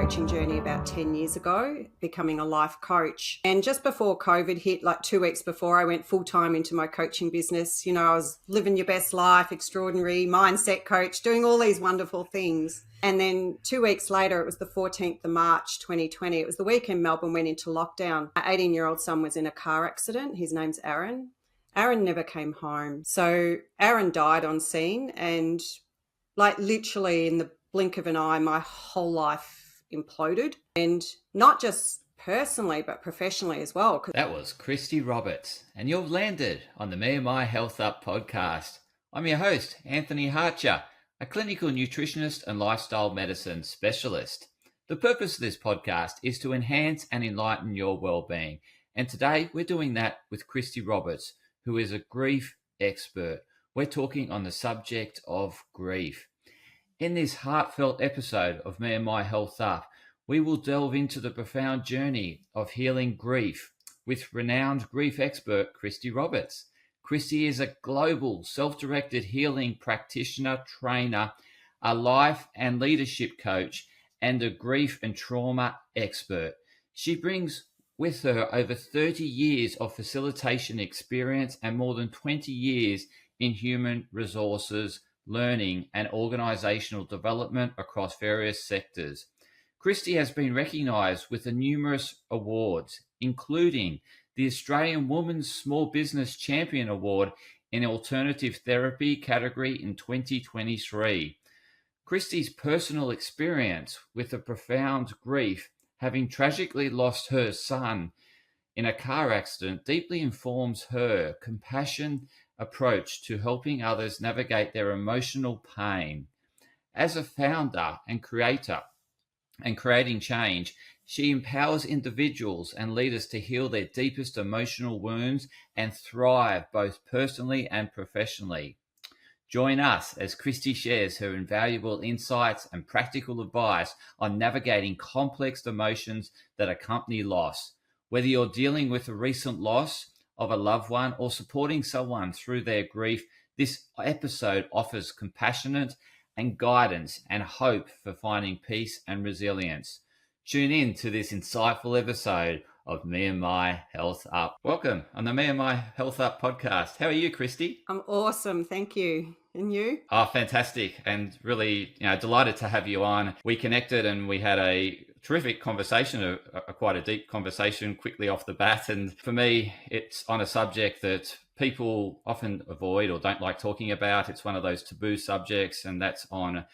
coaching journey about 10 years ago, becoming a life coach. And just before COVID hit, like 2 weeks before, I went full time into my coaching business. You know, I was living your best life, extraordinary mindset coach, doing all these wonderful things. And then 2 weeks later, it was the 14th of March, 2020. It was the weekend Melbourne went into lockdown. My 18-year-old son was in a car accident. His name's Aaron. Aaron never came home. So Aaron died on scene, and like literally in the blink of an eye, my whole life imploded, and not just personally, but professionally as well. That was Christy Roberts, and you've landed on the Me&my Health Up podcast. I'm your host, Anthony Harcher, a clinical nutritionist and lifestyle medicine specialist. The purpose of this podcast is to enhance and enlighten your well-being, and today we're doing that with Christy Roberts, who is a grief expert. We're talking on the subject of grief. In this heartfelt episode of Me&my Health Up, we will delve into the profound journey of healing grief with renowned grief expert Christy Roberts. Christy is a global self-directed healing practitioner, trainer, a life and leadership coach, and a grief and trauma expert. She brings with her over 30 years of facilitation experience and more than 20 years in human resources, learning, and organizational development across various sectors. Christy has been recognized with numerous awards, including the Australian Women's Small Business Champion Award in Alternative Therapy category in 2023. Christy's personal experience with a profound grief, having tragically lost her son in a car accident, deeply informs her compassion approach to helping others navigate their emotional pain. As a founder and creator and creating change, she empowers individuals and leaders to heal their deepest emotional wounds and thrive both personally and professionally. Join us as Christy shares her invaluable insights and practical advice on navigating complex emotions that accompany loss. Whether you're dealing with a recent loss of a loved one or supporting someone through their grief, this episode offers compassionate and guidance and hope for finding peace and resilience. Tune in to this insightful episode of Me&my Health Up. Welcome on the Me&my Health Up podcast. How are you, Christy? I'm awesome. Thank you. And you? Oh, fantastic. And really, delighted to have you on. We connected and we had a terrific conversation, quite a deep conversation quickly off the bat. And for me, it's on a subject that people often avoid or don't like talking about. It's one of those taboo subjects, and that's on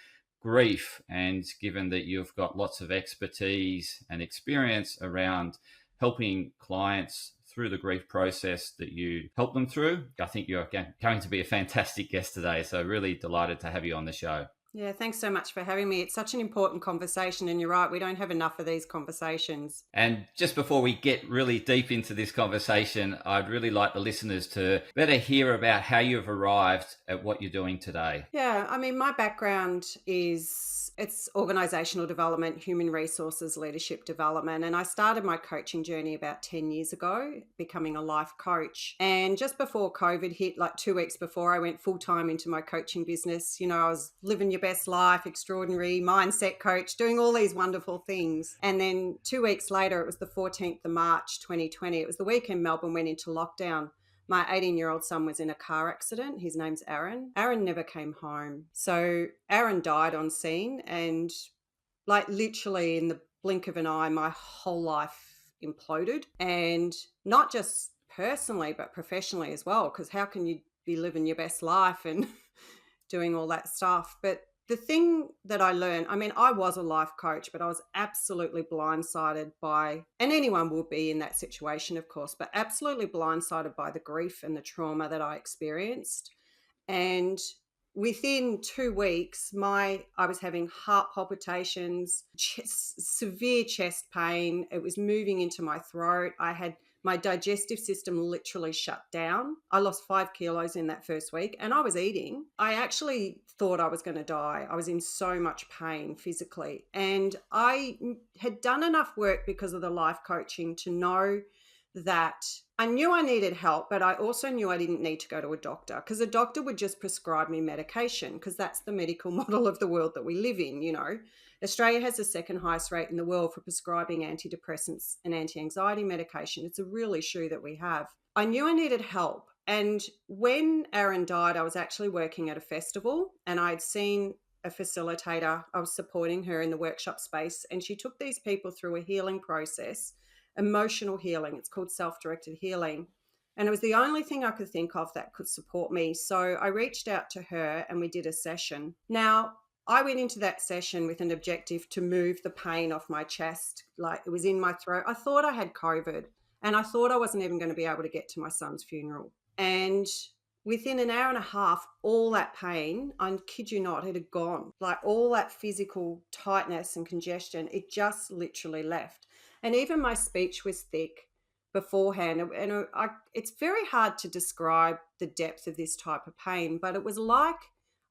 grief. And given that you've got lots of expertise and experience around helping clients through the grief process that you help them through, I think you're going to be a fantastic guest today. So really delighted to have you on the show. Yeah, thanks so much for having me. It's such an important conversation, and you're right, we don't have enough of these conversations. And just before we get really deep into this conversation, I'd really like the listeners to better hear about how you've arrived at what you're doing today. Yeah, I mean, my background it's organizational development, human resources, leadership development. And I started my coaching journey about 10 years ago, becoming a life coach. And just before COVID hit, like 2 weeks before, I went full time into my coaching business. You know, I was living your best life, extraordinary mindset coach, doing all these wonderful things. And then 2 weeks later, it was the 14th of March, 2020. It was the weekend Melbourne went into lockdown. My 18-year-old son was in a car accident. His name's Aaron. Aaron never came home. So Aaron died on scene, and like literally in the blink of an eye, my whole life imploded. And not just personally, but professionally as well, because how can you be living your best life and doing all that stuff? But the thing that I learned, I mean, I was a life coach, but I was absolutely blindsided by, and anyone will be in that situation, of course, but absolutely blindsided by the grief and the trauma that I experienced. And within 2 weeks, I was having heart palpitations, severe chest pain. It was moving into my throat. My digestive system literally shut down. I lost 5 kilos in that first week, and I was eating. I actually thought I was going to die. I was in so much pain physically. And I had done enough work because of the life coaching to know that I knew I needed help, but I also knew I didn't need to go to a doctor, because a doctor would just prescribe me medication, because that's the medical model of the world that we live in. Australia has the second highest rate in the world for prescribing antidepressants and anti-anxiety medication. It's a real issue that we have. I knew I needed help. And when Aaron died, I was actually working at a festival, and I'd seen a facilitator. I was supporting her in the workshop space, and she took these people through a healing process, emotional healing. It's called self-directed healing. And it was the only thing I could think of that could support me. So I reached out to her and we did a session. Now, I went into that session with an objective to move the pain off my chest. Like, it was in my throat. I thought I had COVID, and I thought I wasn't even going to be able to get to my son's funeral. And within an hour and a half, all that pain, I kid you not, it had gone. Like, all that physical tightness and congestion, it just literally left. And even my speech was thick beforehand. And it's very hard to describe the depth of this type of pain, but it was like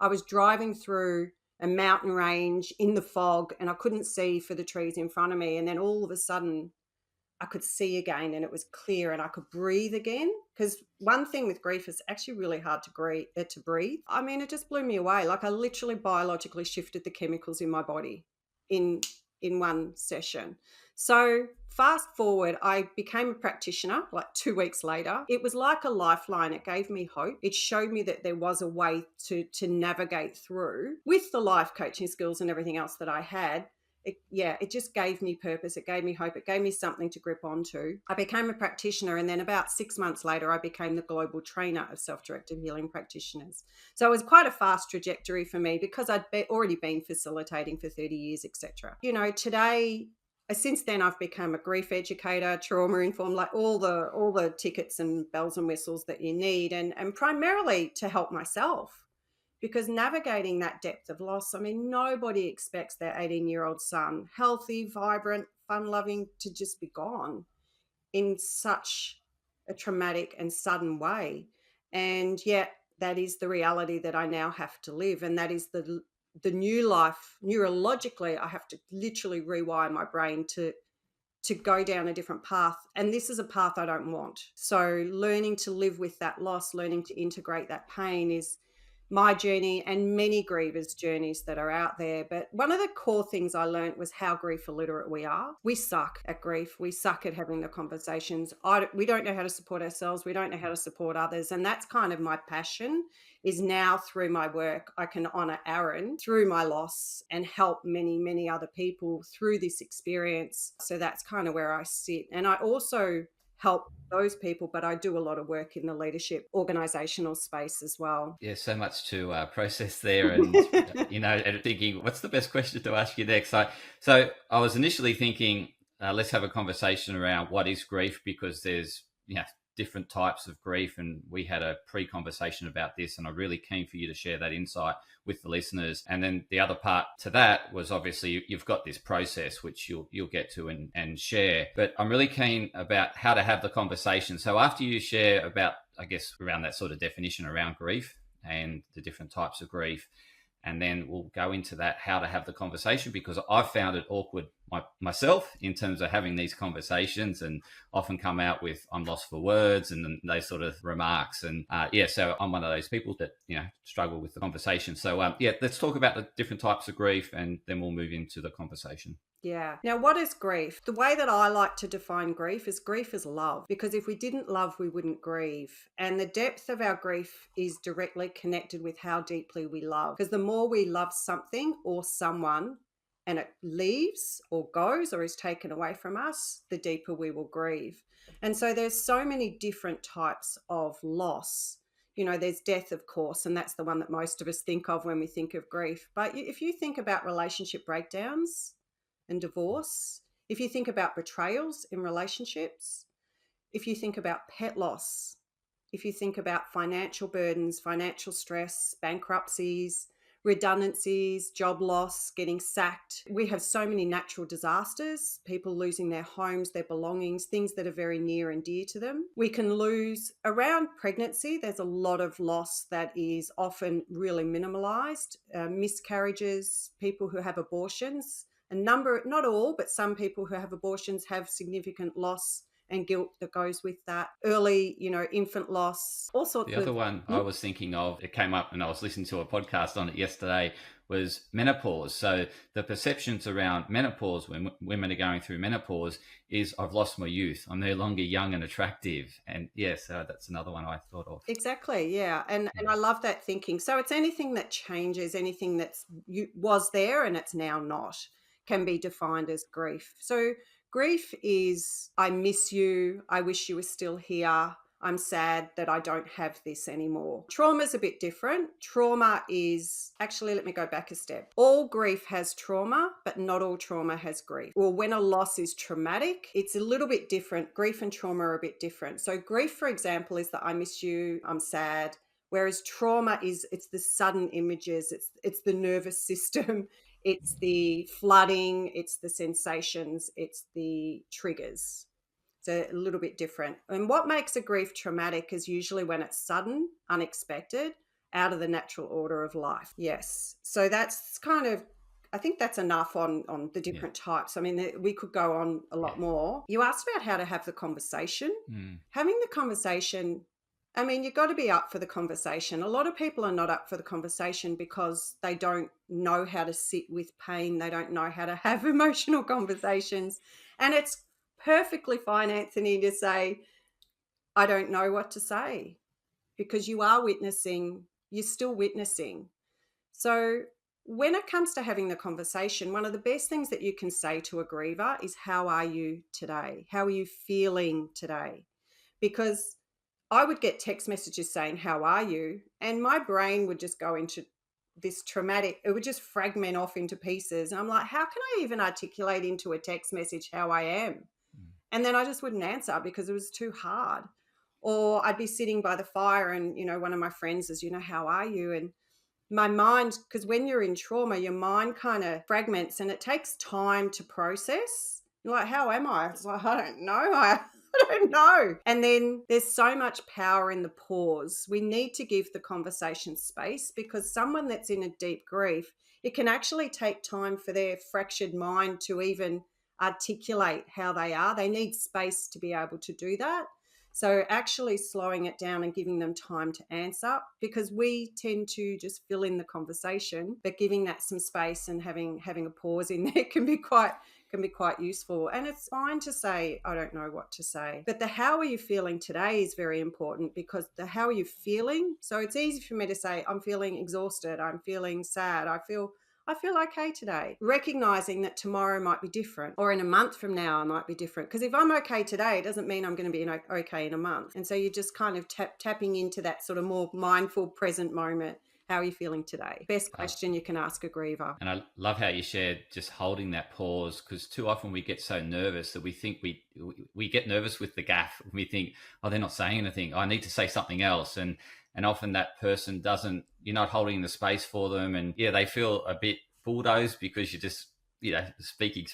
I was driving through a mountain range in the fog, and I couldn't see for the trees in front of me. And then all of a sudden, I could see again, and it was clear, and I could breathe again. Because one thing with grief is actually really hard to breathe. I mean, it just blew me away. Like, I literally biologically shifted the chemicals in my body in one session. So fast forward, I became a practitioner like 2 weeks later. It was like a lifeline. It gave me hope. It showed me that there was a way to navigate through with the life coaching skills and everything else that I had. It just gave me purpose. It gave me hope. It gave me something to grip onto. I became a practitioner, and then about 6 months later, I became the global trainer of self-directed healing practitioners. So it was quite a fast trajectory for me, because I'd already been facilitating for 30 years, etc. Today, since then, I've become a grief educator, trauma informed, like all the tickets and bells and whistles that you need, and primarily to help myself. Because navigating that depth of loss, I mean, nobody expects their 18-year-old son, healthy, vibrant, fun-loving, to just be gone in such a traumatic and sudden way. And yet that is the reality that I now have to live. And that is the new life. Neurologically, I have to literally rewire my brain to go down a different path. And this is a path I don't want. So learning to live with that loss, learning to integrate that pain is my journey, and many grievers' journeys that are out there. But one of the core things I learned was how grief illiterate we are. We suck at grief. We suck at having the conversations. We don't know how to support ourselves. We don't know how to support others. And that's kind of my passion, is now through my work, I can honor Aaron through my loss and help many, many other people through this experience. So that's kind of where I sit. And I also help those people, but I do a lot of work in the leadership organizational space as well. Yeah, so much to process there, and and thinking, what's the best question to ask you next? So I was initially thinking, let's have a conversation around what is grief, because there's different types of grief, and we had a pre-conversation about this, and I'm really keen for you to share that insight with the listeners. And then the other part to that was, obviously you've got this process which you'll get to and share, but I'm really keen about how to have the conversation. So after you share about, I guess, around that sort of definition around grief and the different types of grief, and then we'll go into that, how to have the conversation, because I've found it awkward myself in terms of having these conversations, and often come out with, I'm lost for words, and those sort of remarks. And so I'm one of those people that, struggle with the conversation. So let's talk about the different types of grief, and then we'll move into the conversation. Yeah. Now, what is grief? The way that I like to define grief is love, because if we didn't love, we wouldn't grieve. And the depth of our grief is directly connected with how deeply we love. Because the more we love something or someone, and it leaves or goes or is taken away from us, the deeper we will grieve. And so there's so many different types of loss. There's death, of course, and that's the one that most of us think of when we think of grief. But if you think about relationship breakdowns and divorce, if you think about betrayals in relationships, if you think about pet loss, if you think about financial burdens, financial stress, bankruptcies, redundancies, job loss, getting sacked. We have so many natural disasters, people losing their homes, their belongings, things that are very near and dear to them. We can lose around pregnancy. There's a lot of loss that is often really minimalized. Miscarriages, people who have abortions, a number, not all, but some people who have abortions have significant loss and guilt that goes with that. Early, infant loss, all sorts The of. other one I was thinking of, it came up and I was listening to a podcast on it yesterday, was menopause. So the perceptions around menopause, when women are going through menopause, is I've lost my youth. I'm no longer young and attractive. And yes, that's another one I thought of. Exactly, yeah. And I love that thinking. So it's anything that changes, anything that's was there and it's now not, can be defined as grief. So grief is, I miss you, I wish you were still here, I'm sad that I don't have this anymore. Trauma is a bit different. Trauma is, actually, let me go back a step. All grief has trauma, but not all trauma has grief. Well, when a loss is traumatic, it's a little bit different. Grief and trauma are a bit different. So grief, for example, is that I miss you, I'm sad. Whereas trauma is, it's the sudden images, it's the nervous system, it's the flooding, it's the sensations, it's the triggers. So a little bit different. And what makes a grief traumatic is usually when it's sudden, unexpected, out of the natural order of life. Yes. So that's kind of, I think that's enough on the different types. I mean, we could go on a lot more. You asked about how to have the conversation. Having the conversation, I mean, you've got to be up for the conversation. A lot of people are not up for the conversation because they don't know how to sit with pain. They don't know how to have emotional conversations. And it's perfectly fine, Anthony, to say, I don't know what to say, because you are witnessing, you're still witnessing. So when it comes to having the conversation, one of the best things that you can say to a griever is, how are you today? How are you feeling today? Because I would get text messages saying, how are you? And my brain would just go into this traumatic, it would just fragment off into pieces. And I'm like, how can I even articulate into a text message how I am? And then I just wouldn't answer because it was too hard. Or I'd be sitting by the fire and, one of my friends is, how are you? And my mind, because when you're in trauma, your mind kind of fragments and it takes time to process. You're like, how am I? It's like, I don't know. I don't know. And then there's so much power in the pause. We need to give the conversation space, because someone that's in a deep grief, it can actually take time for their fractured mind to even articulate how they are. They need space to be able to do that. So actually slowing it down and giving them time to answer, because we tend to just fill in the conversation, but giving that some space and having a pause in there can be quite useful. And it's fine to say, I don't know what to say. But the how are you feeling today is very important, because the how are you feeling? So it's easy for me to say, I'm feeling exhausted, I'm feeling sad, I feel okay today. Recognizing that tomorrow might be different, or in a month from now I might be different. Because if I'm okay today, it doesn't mean I'm going to be okay in a month. And so you're just kind of tapping into that sort of more mindful present moment. How are you feeling today? Best question you can ask a griever. And I love how you shared just holding that pause, because too often we get so nervous that we think we get nervous with the gaff. We think, oh, they're not saying anything. I need to say something else. And often that person doesn't, you're not holding the space for them. And yeah, they feel a bit bulldozed because you're just, speaking.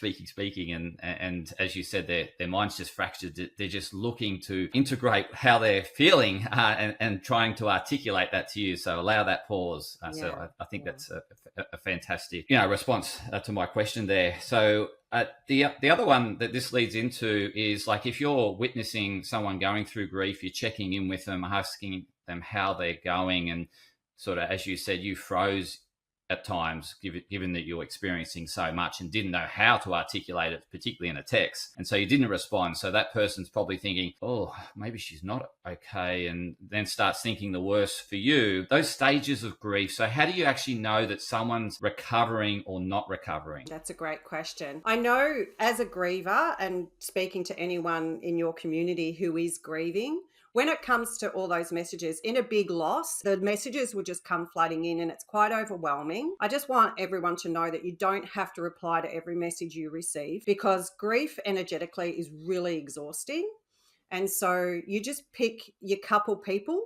And as you said, their mind's just fractured. They're just looking to integrate how they're feeling and trying to articulate that to you. So allow that pause. So I think that's a fantastic, response to my question there. So the other one that this leads into is, like, if you're witnessing someone going through grief, you're checking in with them, asking them how they're going, and sort of, as you said, you froze at times, given that you're experiencing so much and didn't know how to articulate it, particularly in a text. And so you didn't respond. So that person's probably thinking, oh, maybe she's not okay, and then starts thinking the worst for you. Those stages of grief. So how do you actually know that someone's recovering or not recovering? That's a great question. I know, as a griever, and speaking to anyone in your community who is grieving, when it comes to all those messages, in a big loss, the messages will just come flooding in and it's quite overwhelming. I just want everyone to know that you don't have to reply to every message you receive, because grief energetically is really exhausting. And so you just pick your couple people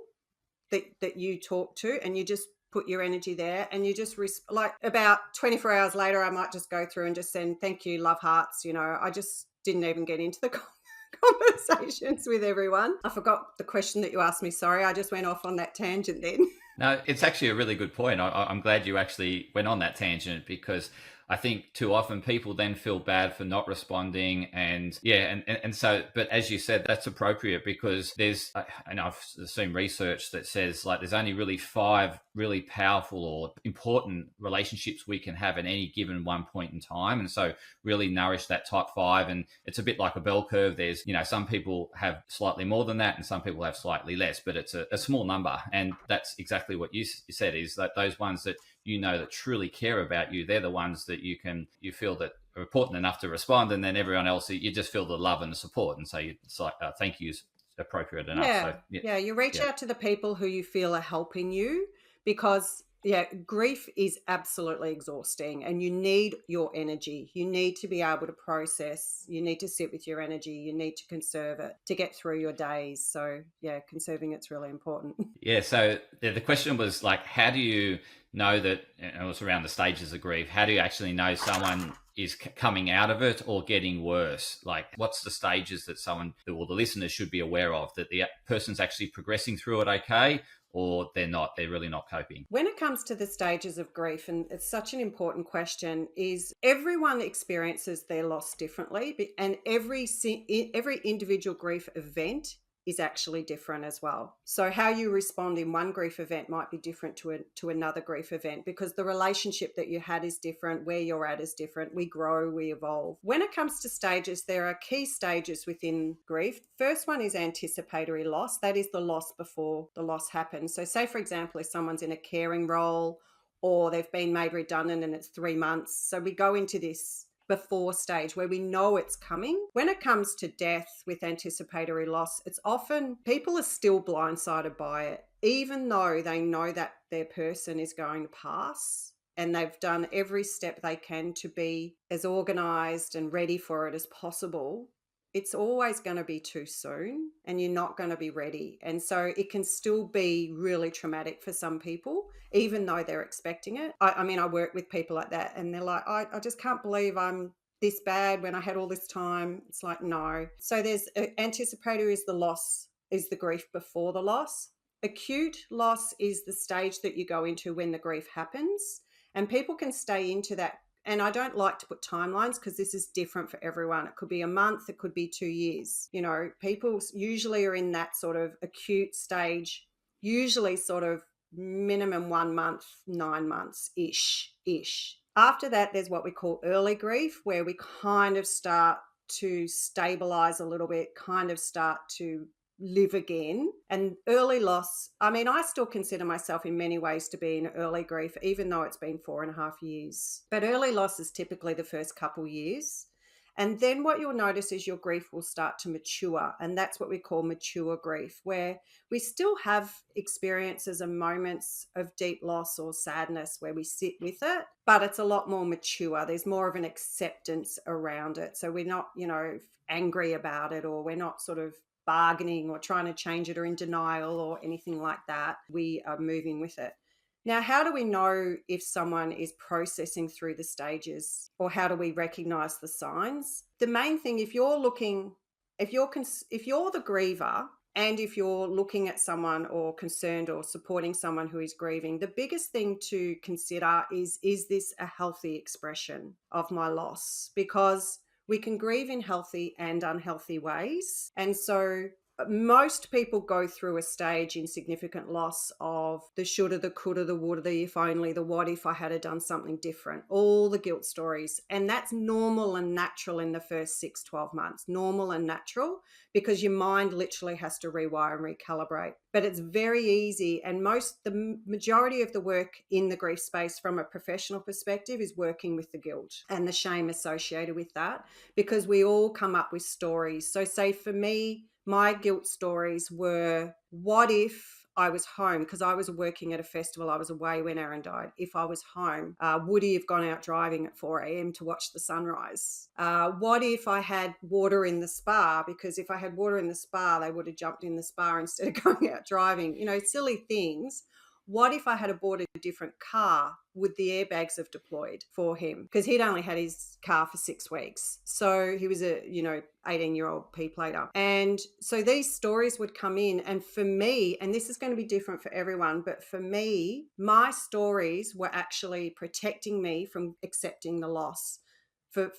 that you talk to, and you just put your energy there, and you just like about 24 hours later, I might just go through and just send thank you, love hearts. I just didn't even get into the conversations with everyone. I forgot the question that you asked me. Sorry, I just went off on that tangent then. No, it's actually a really good point. I'm glad you actually went on that tangent, because I think too often people then feel bad for not responding. And yeah, and so, but as you said, that's appropriate because and I've seen research that says like there's only really 5 really powerful or important relationships we can have at any given one point in time. And so really nourish that top 5. And it's a bit like a bell curve. There's, some people have slightly more than that and some people have slightly less, but it's a small number. And that's exactly what you said, is that those ones that that truly care about you, they're the ones that you feel that are important enough to respond. And then everyone else, you just feel the love and the support. And so it's like, thank you is appropriate enough. So Yeah. Yeah. You reach yeah. out to the people who you feel are helping you because, yeah, grief is absolutely exhausting and you need your energy. You need to be able to process. You need to sit with your energy. You need to conserve it to get through your days. So, yeah, conserving it's really important. Yeah, so the question was like, how do you know that, and it was around the stages of grief, how do you actually know someone is coming out of it or getting worse? Like, what's the stages that or the listeners should be aware of, that the person's actually progressing through it okay, or they're really not coping? When it comes to the stages of grief, and it's such an important question, is everyone experiences their loss differently, and every individual grief event is actually different as well. So how you respond in one grief event might be different to another grief event because the relationship that you had is different, where you're at is different. We grow, we evolve. When it comes to stages, there are key stages within grief. First one is anticipatory loss. That is the loss before the loss happens. So say, for example, if someone's in a caring role or they've been made redundant and it's 3 months. So we go into this before stage where we know it's coming. When it comes to death with anticipatory loss, it's often people are still blindsided by it, even though they know that their person is going to pass and they've done every step they can to be as organized and ready for it as possible. It's always going to be too soon and you're not going to be ready. And so it can still be really traumatic for some people, even though they're expecting it. I mean, I work with people like that and they're like, I just can't believe I'm this bad when I had all this time. It's like, no. So there's anticipatory is the loss, is the grief before the loss. Acute loss is the stage that you go into when the grief happens. And people can stay into that. And I don't like to put timelines because this is different for everyone. It could be a month, it could be 2 years. People usually are in that sort of acute stage, usually sort of minimum 1 month, 9 months ish. After that, there's what we call early grief, where we kind of start to stabilize a little bit, kind of start to live again. And early loss, I mean, I still consider myself in many ways to be in early grief, even though it's been 4.5 years. But early loss is typically the first couple years. And then what you'll notice is your grief will start to mature. And that's what we call mature grief, where we still have experiences and moments of deep loss or sadness where we sit with it, but it's a lot more mature. There's more of an acceptance around it. So we're not, angry about it, or we're not sort of bargaining or trying to change it or in denial or anything like that. We are moving with it. Now, how do we know if someone is processing through the stages, or how do we recognize the signs? The main thing, if you're the griever and if you're looking at someone or concerned or supporting someone who is grieving, the biggest thing to consider is this a healthy expression of my loss? Because we can grieve in healthy and unhealthy ways. And so most people go through a stage in significant loss of the shoulda, the coulda, the woulda, the if only, the what if I had done something different, all the guilt stories. And that's normal and natural in the first 6-12 months, normal and natural, because your mind literally has to rewire and recalibrate. But it's very easy. And the majority of the work in the grief space from a professional perspective is working with the guilt and the shame associated with that, because we all come up with stories. So say for me, my guilt stories were, what if I was home? Because I was working at a festival. I was away when Aaron died. If I was home, would he have gone out driving at 4 a.m. to watch the sunrise? What if I had water in the spa? Because if I had water in the spa, they would have jumped in the spa instead of going out driving. Silly things. What if I had bought a different car? Would the airbags have deployed for him? Because he'd only had his car for 6 weeks. So he was a, 18-year-old P plater. And so these stories would come in. And for me, and this is going to be different for everyone, but for me, my stories were actually protecting me from accepting the loss.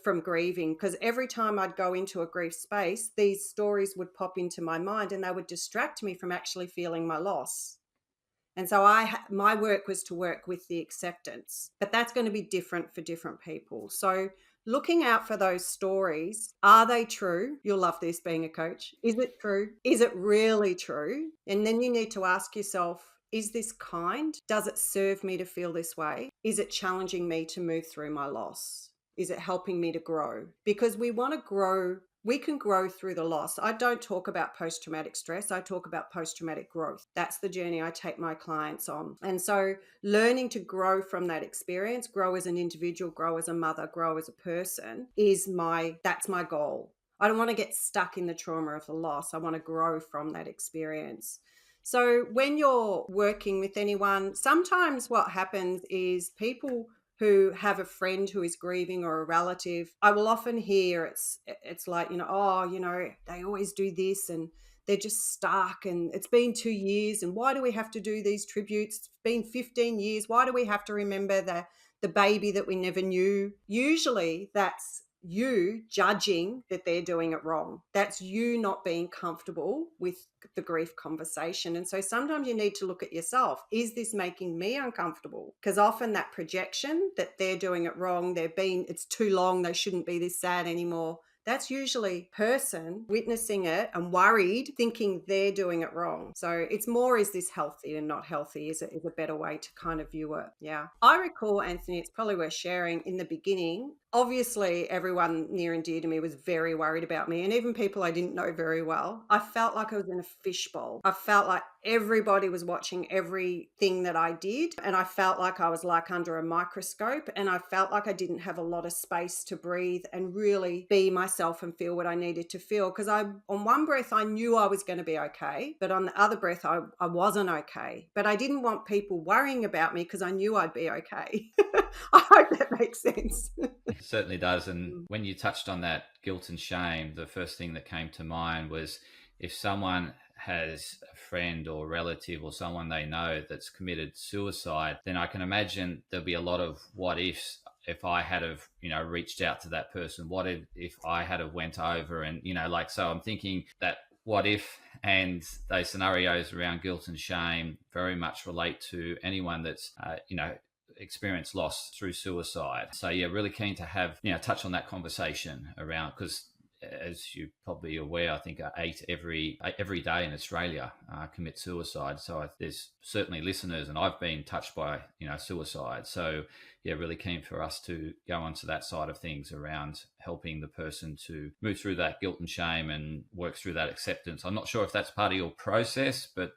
From grieving, because every time I'd go into a grief space, these stories would pop into my mind and they would distract me from actually feeling my loss. And so my work was to work with the acceptance, but that's going to be different for different people. So looking out for those stories, are they true? You'll love this being a coach. Is it true? Is it really true? And then you need to ask yourself, is this kind? Does it serve me to feel this way? Is it challenging me to move through my loss? Is it helping me to grow? Because we want to grow. We can grow through the loss. I don't talk about post-traumatic stress. I talk about post-traumatic growth. That's the journey I take my clients on. And so learning to grow from that experience, grow as an individual, grow as a mother, grow as a person that's my goal. I don't want to get stuck in the trauma of the loss. I want to grow from that experience. So when you're working with anyone, sometimes what happens is people who have a friend who is grieving or a relative, I will often hear it's like, they always do this and they're just stuck and it's been 2 years and why do we have to do these tributes? It's been 15 years. Why do we have to remember the baby that we never knew? Usually that's you judging that they're doing it wrong. That's you not being comfortable with the grief conversation. And so sometimes you need to look at yourself. Is this making me uncomfortable? Because often that projection that they're doing it wrong, it's too long, they shouldn't be this sad anymore. That's usually person witnessing it and worried, thinking they're doing it wrong. So it's more, is this healthy and not healthy is a better way to kind of view it. Yeah. I recall, Anthony, it's probably worth sharing in the beginning. Obviously, everyone near and dear to me was very worried about me, and even people I didn't know very well. I felt like I was in a fishbowl. I felt like everybody was watching everything that I did, and I felt like I was like under a microscope, and I felt like I didn't have a lot of space to breathe and really be myself and feel what I needed to feel. Because on one breath, I knew I was going to be okay, but on the other breath, I wasn't okay. But I didn't want people worrying about me because I knew I'd be okay. I hope that makes sense. It certainly does. And when you touched on that guilt and shame, the first thing that came to mind was if someone has a friend or relative or someone they know that's committed suicide, then I can imagine there'll be a lot of what ifs. If I had have, reached out to that person, what if I had have went over and, so I'm thinking that what if and those scenarios around guilt and shame very much relate to anyone that's, experience loss through suicide. So yeah, really keen to have, touch on that conversation around, because as you're probably aware, I think 8 every day in Australia commit suicide. So there's certainly listeners, and I've been touched by suicide. So yeah, really keen for us to go onto that side of things around helping the person to move through that guilt and shame and work through that acceptance. I'm not sure if that's part of your process, but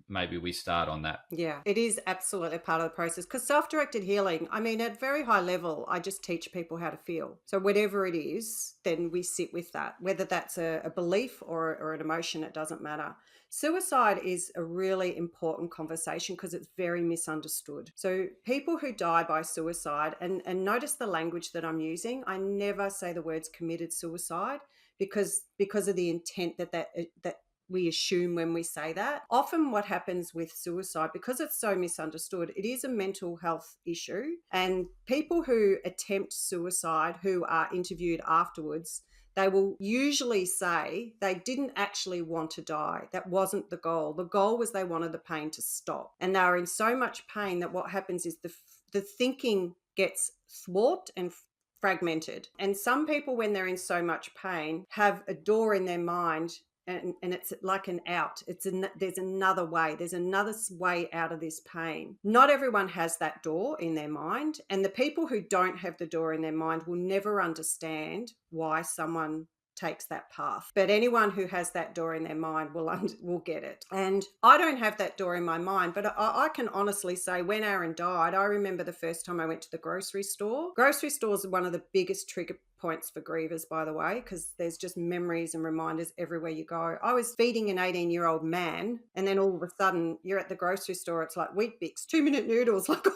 maybe we start on that. Yeah, it is absolutely part of the process, because self-directed healing, I mean, at very high level, I just teach people how to feel. So whatever it is, then we sit with that, whether that's a belief or an emotion, it doesn't matter. Suicide is a really important conversation because it's very misunderstood. So people who die by suicide, and notice the language that I'm using, I never say the words committed suicide because of the intent that we assume when we say that. Often what happens with suicide, because it's so misunderstood, it is a mental health issue. And people who attempt suicide who are interviewed afterwards, they will usually say they didn't actually want to die. That wasn't the goal. The goal was they wanted the pain to stop. And they are in so much pain that what happens is the thinking gets thwarted and fragmented. And some people, when they're in so much pain, have a door in their mind, and it's like an out. There's another way. There's another way out of this pain. Not everyone has that door in their mind. And the people who don't have the door in their mind will never understand why someone takes that path. But anyone who has that door in their mind will get it. And I don't have that door in my mind, but I can honestly say when Aaron died, I remember the first time I went to the grocery store. Grocery stores are one of the biggest trigger points for grievers, by the way, because there's just memories and reminders everywhere you go. I was feeding an 18-year-old man, and then all of a sudden you're at the grocery store, it's like Wheat Bix, 2-minute noodles. Like,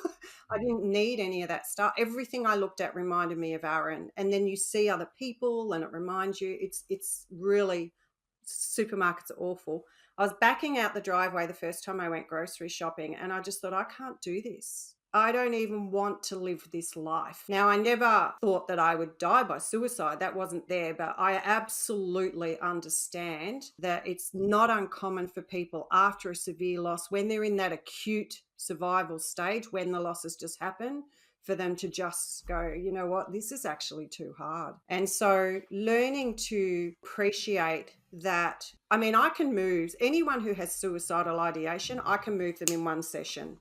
I didn't need any of that stuff. Everything I looked at reminded me of Aaron. And then you see other people and it reminds you. It's really, supermarkets are awful. I was backing out the driveway the first time I went grocery shopping, and I just thought, I can't do this. I don't even want to live this life. Now, I never thought that I would die by suicide. That wasn't there, but I absolutely understand that it's not uncommon for people after a severe loss, when they're in that acute survival stage, when the losses just happen, for them to just go, you know what, this is actually too hard. And so learning to appreciate that, I mean, I can move anyone who has suicidal ideation, I can move them in one session.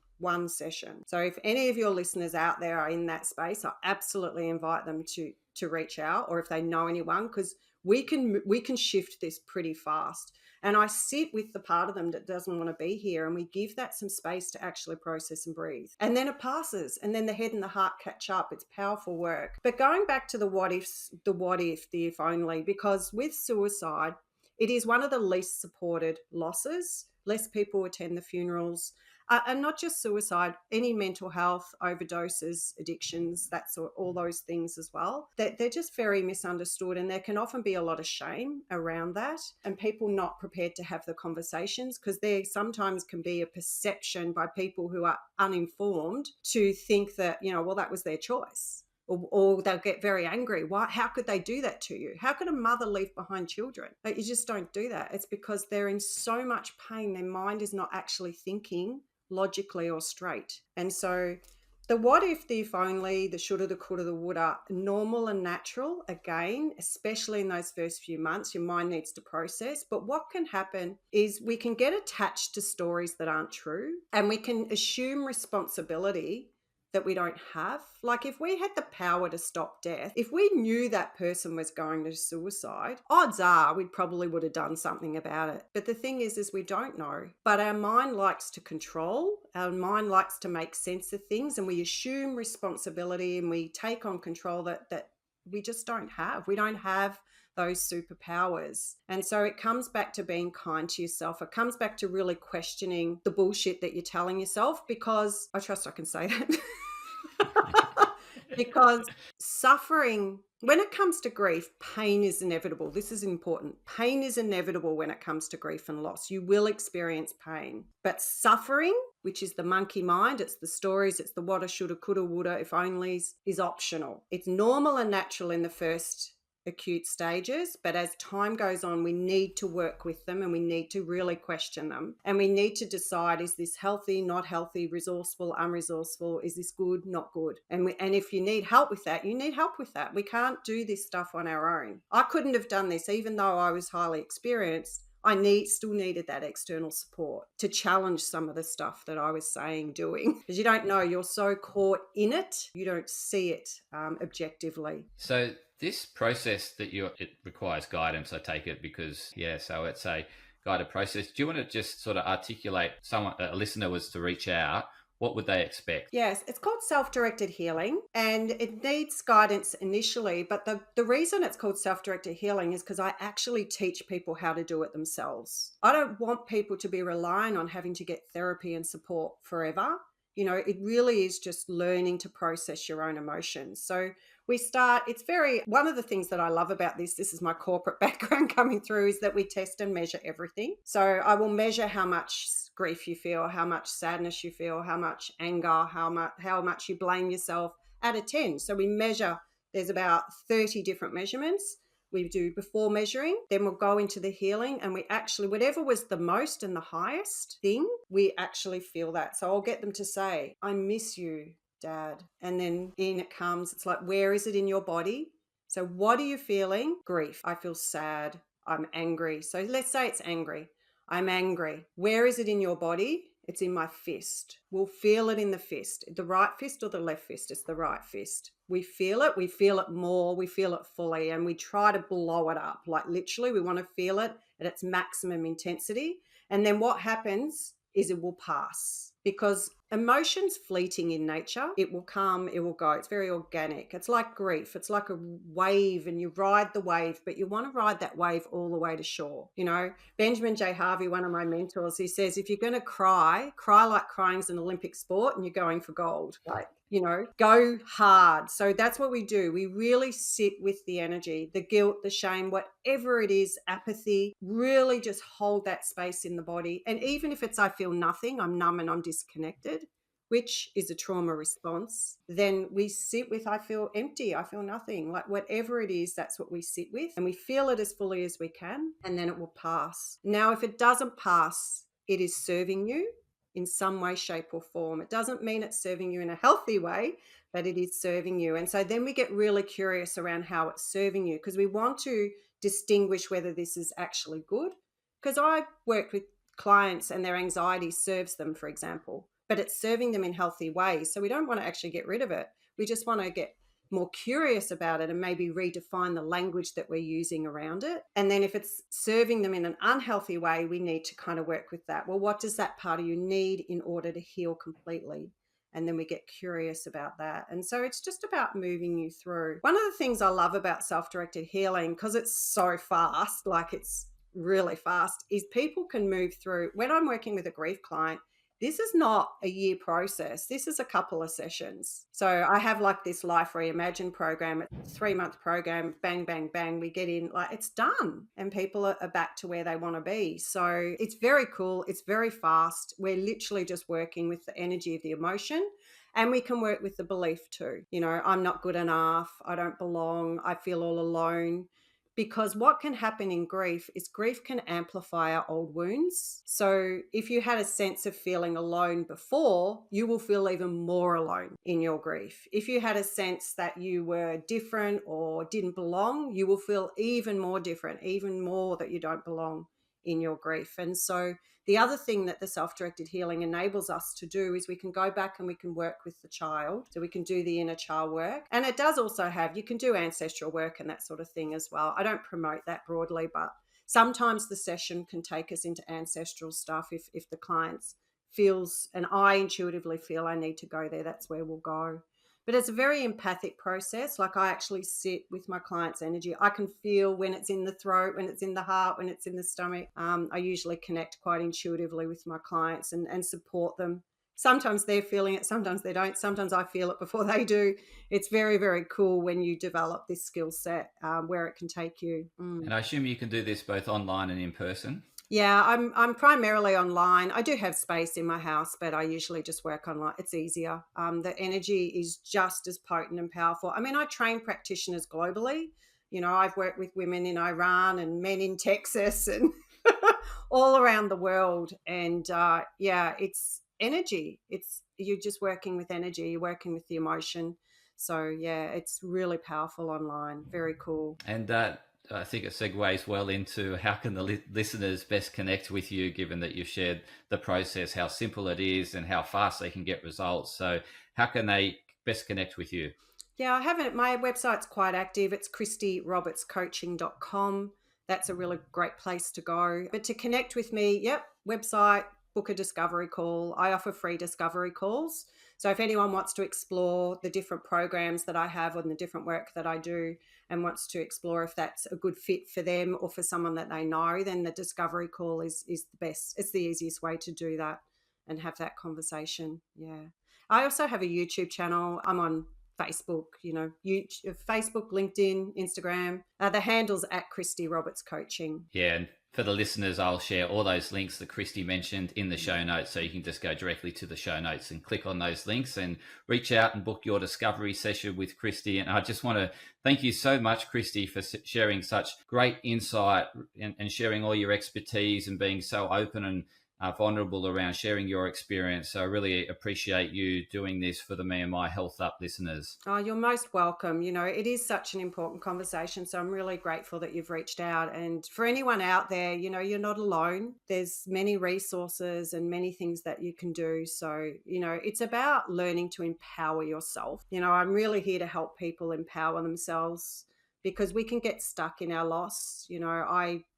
So if any of your listeners out there are in that space, I absolutely invite them to reach out, or if they know anyone, because we can shift this pretty fast. And I sit with the part of them that doesn't want to be here, and we give that some space to actually process and breathe. And then it passes, and then the head and the heart catch up. It's powerful work. But going back to the what ifs, the what if, the if only, because with suicide, it is one of the least supported losses. Less people attend the funerals. And not just suicide, any mental health, overdoses, addictions, that's all those things as well. They're just very misunderstood, and there can often be a lot of shame around that, and people not prepared to have the conversations, because there sometimes can be a perception by people who are uninformed to think that, you know, well, that was their choice. Or they'll get very angry. Why? How could they do that to you? How could a mother leave behind children? Like, you just don't do that. It's because they're in so much pain. Their mind is not actually thinking logically or straight. And so the what if, the if only, the shoulda, the coulda, the woulda, normal and natural. Again, especially in those first few months, your mind needs to process. But what can happen is we can get attached to stories that aren't true, and we can assume responsibility that we don't have. Like, if we had the power to stop death, if we knew that person was going to suicide, odds are we probably would have done something about it. But the thing is we don't know. But our mind likes to control, our mind likes to make sense of things, and we assume responsibility, and we take on control that we just don't have. We don't have those superpowers. And so it comes back to being kind to yourself. It comes back to really questioning the bullshit that you're telling yourself, because I trust I can say that. Because suffering, when it comes to grief, pain is inevitable. This is important. Pain is inevitable when it comes to grief and loss. You will experience pain. But suffering, which is the monkey mind, it's the stories, it's the woulda, shoulda, coulda, woulda, if onlys, is optional. It's normal and natural in the first acute stages, but as time goes on, we need to work with them, and we need to really question them, and we need to decide, is this healthy, not healthy, resourceful, unresourceful, is this good, not good? And if you need help with that, you need help with that. We can't do this stuff on our own. I couldn't have done this, even though I was highly experienced. I still needed that external support to challenge some of the stuff that I was saying, doing, because you don't know, you're so caught in it, you don't see it objectively. So this process that it requires guidance, I take it, because so it's a guided process. Do you want to just sort of articulate, a listener was to reach out, what would they expect? Yes, it's called self-directed healing, and it needs guidance initially. But the reason it's called self-directed healing is because I actually teach people how to do it themselves. I don't want people to be relying on having to get therapy and support forever. You know, it really is just learning to process your own emotions. So one of the things that I love about this is my corporate background coming through, is that we test and measure everything. So I will measure how much grief you feel, how much sadness you feel, how much anger, how much you blame yourself, out of 10. So we measure, there's about 30 different measurements. We do before measuring, then we'll go into the healing, and we actually, whatever was the most and the highest thing, we actually feel that. So I'll get them to say, I miss you, Dad. And then in it comes, it's like, where is it in your body? So what are you feeling? Grief. I feel sad. I'm angry. So let's say it's angry. I'm angry. Where is it in your body? It's in my fist. We'll feel it in the fist. The right fist or the left fist? It's the right fist. We feel it more, we feel it fully, and we try to blow it up. Like literally, we want to feel it at its maximum intensity. And then what happens is it will pass, because emotion's fleeting in nature. It will come, it will go. It's very organic. It's like grief. It's like a wave, and you ride the wave, but you want to ride that wave all the way to shore. You know, Benjamin J. Harvey, one of my mentors, he says, if you're going to cry like crying's an Olympic sport and you're going for gold. Like, you know, go hard. So that's what we do. We really sit with the energy, the guilt, the shame, whatever it is, apathy, really just hold that space in the body. And even if it's, I feel nothing, I'm numb and I'm disconnected, which is a trauma response, then we sit with, I feel empty, I feel nothing. Like whatever it is, that's what we sit with, and we feel it as fully as we can, and then it will pass. Now, if it doesn't pass, it is serving you in some way, shape, or form. It doesn't mean it's serving you in a healthy way, but it is serving you. And so then we get really curious around how it's serving you, because we want to distinguish whether this is actually good. Because I worked with clients and their anxiety serves them, for example, but it's serving them in healthy ways. So we don't want to actually get rid of it. We just want to get more curious about it and maybe redefine the language that we're using around it. And then if it's serving them in an unhealthy way, we need to kind of work with that. Well, what does that part of you need in order to heal completely? And then we get curious about that. And so it's just about moving you through. One of the things I love about self-directed healing, because it's so fast, like it's really fast, is people can move through. When I'm working with a grief client, this is not a year process. This is a couple of sessions. So I have like this Life Reimagine program, it's a 3-month program, bang, bang, bang. We get in, like it's done, and people are back to where they want to be. So it's very cool. It's very fast. We're literally just working with the energy of the emotion. And we can work with the belief too. You know, I'm not good enough. I don't belong. I feel all alone. Because what can happen in grief is grief can amplify our old wounds. So if you had a sense of feeling alone before, you will feel even more alone in your grief. If you had a sense that you were different or didn't belong, you will feel even more different, even more that you don't belong in your grief. And so the other thing that the self-directed healing enables us to do is we can go back and we can work with the child. So we can do the inner child work. And it does also have, you can do ancestral work and that sort of thing as well. I don't promote that broadly, but sometimes the session can take us into ancestral stuff if the client feels, and I intuitively feel I need to go there, that's where we'll go. But it's a very empathic process. Like I actually sit with my client's energy. I can feel when it's in the throat, when it's in the heart, when it's in the stomach. I usually connect quite intuitively with my clients and support them. Sometimes they're feeling it, sometimes they don't. Sometimes I feel it before they do. It's very, very cool when you develop this skill set, where it can take you. And I assume you can do this both online and in person? Yeah, I'm primarily online. I do have space in my house, but I usually just work online. It's easier. The energy is just as potent and powerful. I mean, I train practitioners globally. You know, I've worked with women in Iran and men in Texas and all around the world. And yeah, it's energy. You're just working with energy. You're working with the emotion. So yeah, it's really powerful online. Very cool. And I think it segues well into how can the listeners best connect with you, given that you've shared the process, how simple it is and how fast they can get results. So how can they best connect with you? Yeah, I haven't. My website's quite active. It's christyrobertscoaching.com. That's a really great place to go. But to connect with me, yep, website, book a discovery call. I offer free discovery calls. So if anyone wants to explore the different programs that I have and the different work that I do and wants to explore if that's a good fit for them or for someone that they know, then the discovery call is the best. It's the easiest way to do that and have that conversation. Yeah. I also have a YouTube channel. I'm on Facebook, YouTube, Facebook, LinkedIn, Instagram. The handle's at Christy Roberts Coaching. Yeah, and for the listeners, I'll share all those links that Christy mentioned in the show notes, so you can just go directly to the show notes and click on those links and reach out and book your discovery session with Christy. And I just want to thank you so much, Christy, for sharing such great insight and sharing all your expertise and being so open vulnerable around sharing your experience. So I really appreciate you doing this for the Me and My Health Up listeners. Oh, you're most welcome. It is such an important conversation. So I'm really grateful that you've reached out. And for anyone out there, you're not alone. There's many resources and many things that you can do. So, it's about learning to empower yourself. I'm really here to help people empower themselves because we can get stuck in our loss.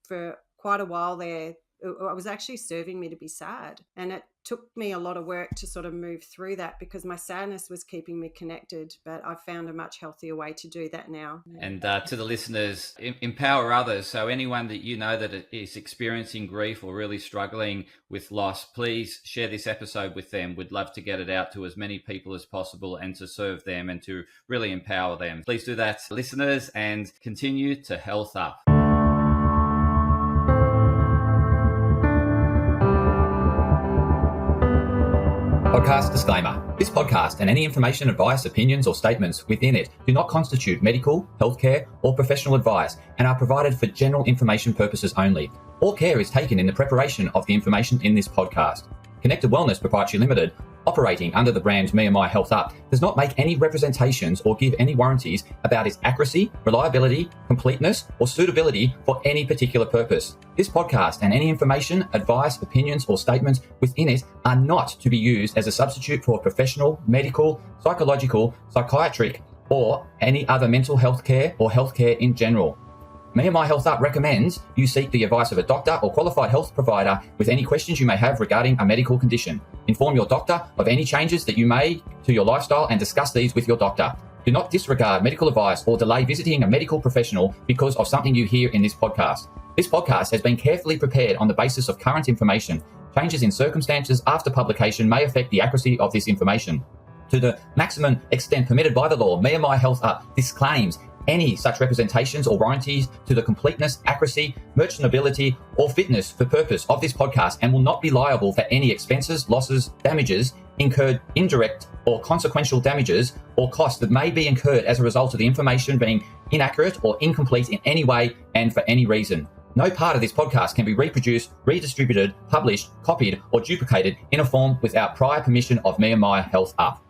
For quite a while there, it was actually serving me to be sad. And it took me a lot of work to sort of move through that because my sadness was keeping me connected. But I found a much healthier way to do that now. And to the listeners, empower others. So anyone that you know that is experiencing grief or really struggling with loss, please share this episode with them. We'd love to get it out to as many people as possible and to serve them and to really empower them. Please do that, listeners, and continue to health up. Podcast disclaimer. This podcast and any information, advice, opinions or statements within it do not constitute medical, healthcare or professional advice and are provided for general information purposes only. All care is taken in the preparation of the information in this podcast. Connected Wellness Proprietary Limited, operating under the brand me&my Health Up, does not make any representations or give any warranties about its accuracy, reliability, completeness, or suitability for any particular purpose. This podcast and any information, advice, opinions, or statements within it are not to be used as a substitute for professional, medical, psychological, psychiatric, or any other mental health care or healthcare in general. Me&my Health Up recommends you seek the advice of a doctor or qualified health provider with any questions you may have regarding a medical condition. Inform your doctor of any changes that you may to your lifestyle and discuss these with your doctor. Do not disregard medical advice or delay visiting a medical professional because of something you hear in this podcast. This podcast has been carefully prepared on the basis of current information. Changes in circumstances after publication may affect the accuracy of this information. To the maximum extent permitted by the law, Me&my Health Up disclaims any such representations or warranties to the completeness, accuracy, merchantability, or fitness for purpose of this podcast and will not be liable for any expenses, losses, damages incurred, indirect or consequential damages or costs that may be incurred as a result of the information being inaccurate or incomplete in any way and for any reason. No part of this podcast can be reproduced, redistributed, published, copied, or duplicated in a form without prior permission of Me&my Health Up.